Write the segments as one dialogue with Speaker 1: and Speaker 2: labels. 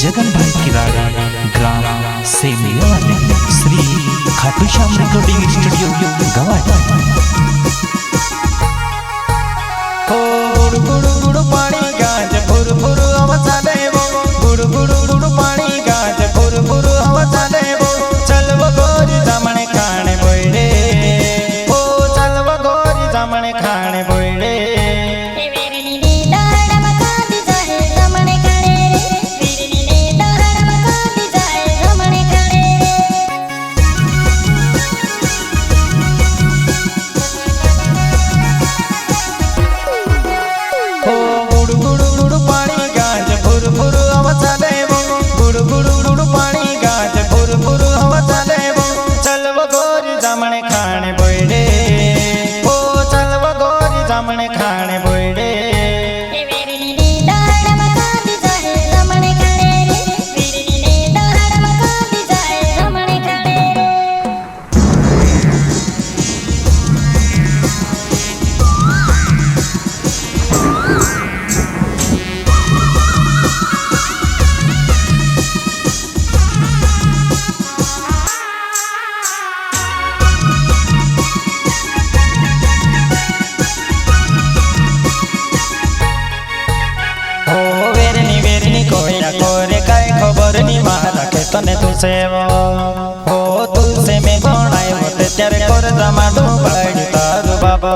Speaker 1: जगन भाई किराड़ा ग्राम से मिलने वाले Shri Khatu Shyam recording studio Gwada.
Speaker 2: गुड़ गुड़ गुड़ पानी गाज फुर फुर हवा चाले वो गुड़ गुड़ गुड़ पानी गाज फुर फुर हवा चाले वो चल वो गोरी जामने खाने बोइडे ओ चल वो गोरी जामने खाने बोइडे खाने बोइडे तने तुसे वो हो तुसे में बनाए वो ते तेरे कर जमा डूबाई तारू बाबा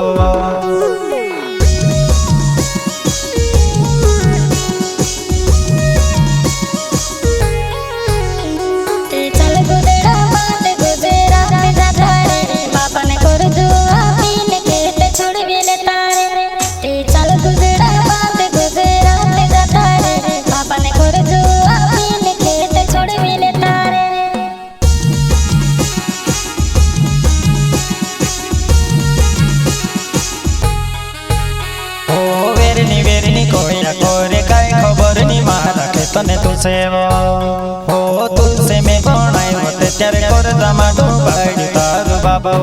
Speaker 2: तने तुसे वो हो तुसे में बनाए वो ते तेरे कर जमा डूबाई तारू बाबा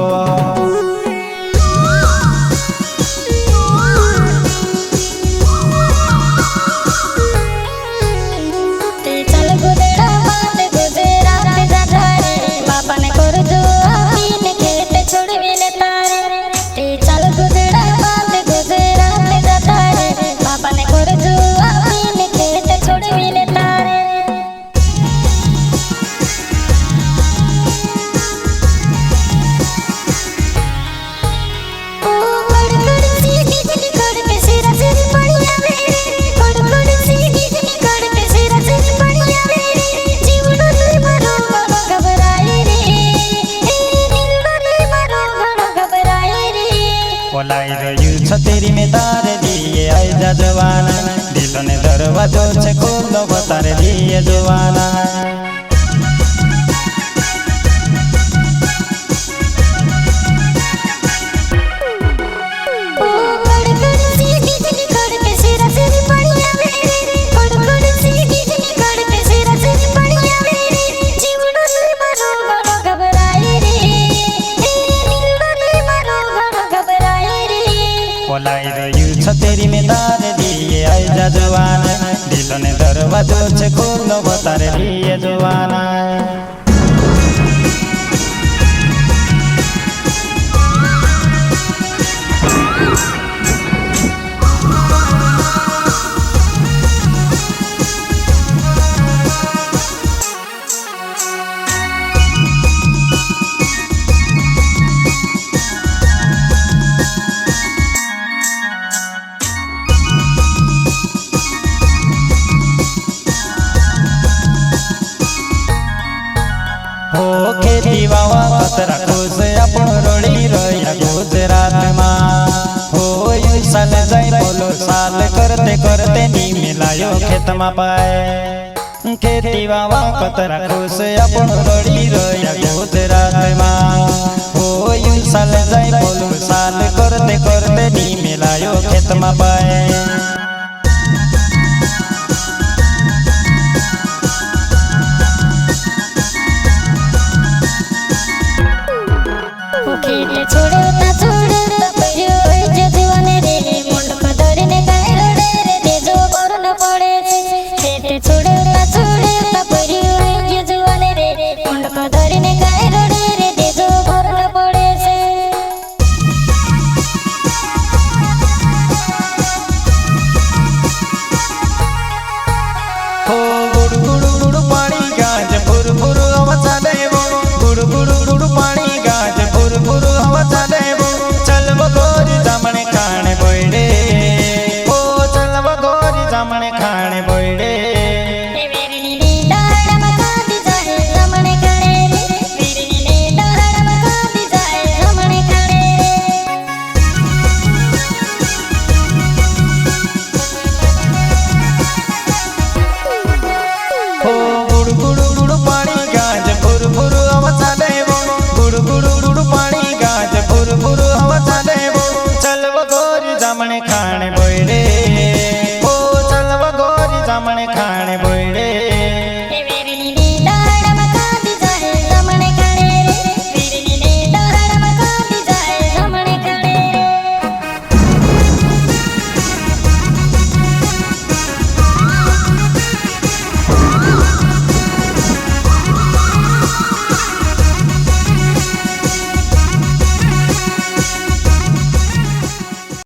Speaker 2: तेरी में तारे लिए आई जा जवाना दिल ने दरवाजों से खोलो तारे लिए जवाना तेरी में तारे दिए आई जा जवाना दिल ने दरवाजों से खोलो तारे लिए जवाना तरा खुश अपन रोड़ी रोया गुजरात माँ हो यू साल जाए बोलो साल करते करते नी मिलायो खेत मा पाए खेती वावा कतरा खुश अपन रोड़ी रोया गुजरात माँ हो यू साल जाए बोलो साल करते करते नी मिलायो खेत मा पाए छोड़े જામણે